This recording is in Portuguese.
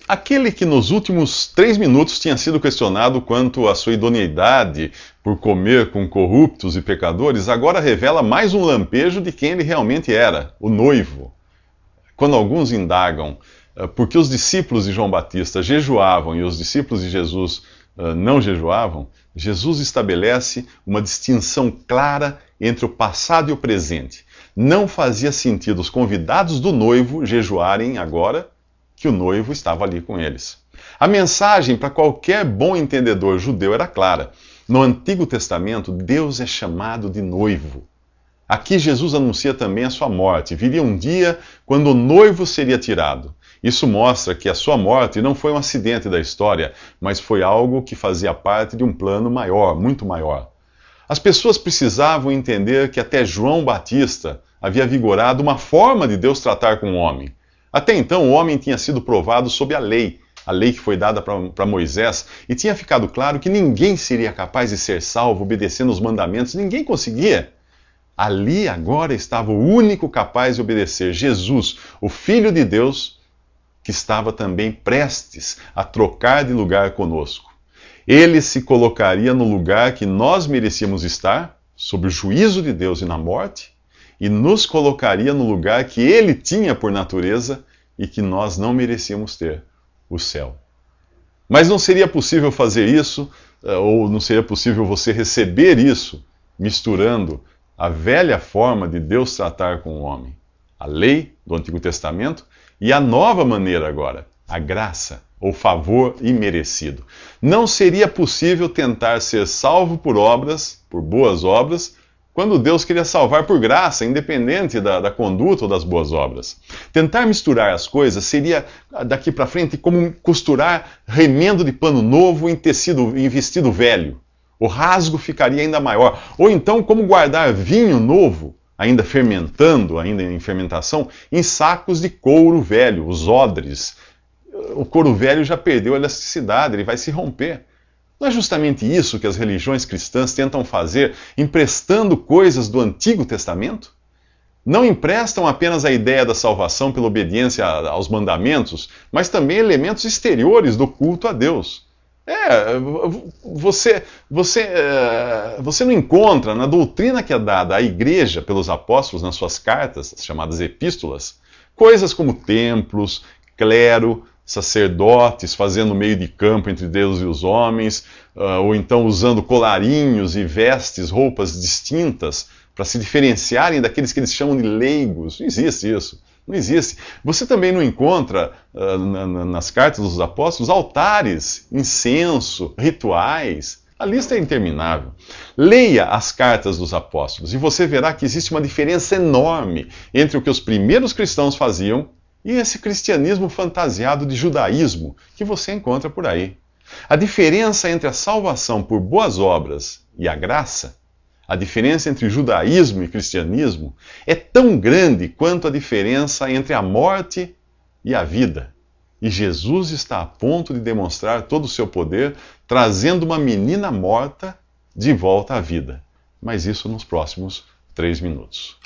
Aquele que nos últimos 3 minutos tinha sido questionado quanto à sua idoneidade por comer com corruptos e pecadores, agora revela mais um lampejo de quem ele realmente era, o noivo. Quando alguns indagam por que os discípulos de João Batista jejuavam e os discípulos de Jesus não jejuavam, Jesus estabelece uma distinção clara entre o passado e o presente. Não fazia sentido os convidados do noivo jejuarem agora que o noivo estava ali com eles. A mensagem para qualquer bom entendedor judeu era clara. No Antigo Testamento, Deus é chamado de noivo. Aqui Jesus anuncia também a sua morte. Viria um dia quando o noivo seria tirado. Isso mostra que a sua morte não foi um acidente da história, mas foi algo que fazia parte de um plano maior, muito maior. As pessoas precisavam entender que até João Batista havia vigorado uma forma de Deus tratar com o homem. Até então, o homem tinha sido provado sob a lei que foi dada para Moisés, e tinha ficado claro que ninguém seria capaz de ser salvo obedecendo os mandamentos, ninguém conseguia. Ali agora estava o único capaz de obedecer, Jesus, o Filho de Deus, que estava também prestes a trocar de lugar conosco. Ele se colocaria no lugar que nós merecíamos estar, sob o juízo de Deus e na morte, e nos colocaria no lugar que ele tinha por natureza e que nós não merecíamos ter, o céu. Mas não seria possível fazer isso, ou não seria possível você receber isso, misturando a velha forma de Deus tratar com o homem, a lei do Antigo Testamento, e a nova maneira agora, a graça, ou favor imerecido. Não seria possível tentar ser salvo por obras, por boas obras, quando Deus queria salvar por graça, independente da conduta ou das boas obras. Tentar misturar as coisas seria, daqui para frente, como costurar remendo de pano novo em vestido velho. O rasgo ficaria ainda maior. Ou então, como guardar vinho novo, ainda fermentando, ainda em fermentação, em sacos de couro velho, os odres. O couro velho já perdeu a elasticidade, ele vai se romper. Não é justamente isso que as religiões cristãs tentam fazer, emprestando coisas do Antigo Testamento? Não emprestam apenas a ideia da salvação pela obediência aos mandamentos, mas também elementos exteriores do culto a Deus. Você não encontra na doutrina que é dada à igreja pelos apóstolos nas suas cartas, as chamadas epístolas, coisas como templos, clero, sacerdotes fazendo meio de campo entre Deus e os homens, ou então usando colarinhos e vestes, roupas distintas, para se diferenciarem daqueles que eles chamam de leigos. Não existe isso. Não existe. Você também não encontra nas cartas dos apóstolos altares, incenso, rituais. A lista é interminável. Leia as cartas dos apóstolos e você verá que existe uma diferença enorme entre o que os primeiros cristãos faziam e esse cristianismo fantasiado de judaísmo que você encontra por aí. A diferença entre a salvação por boas obras e a graça, a diferença entre judaísmo e cristianismo, é tão grande quanto a diferença entre a morte e a vida. E Jesus está a ponto de demonstrar todo o seu poder, trazendo uma menina morta de volta à vida. Mas isso nos próximos 3 minutos.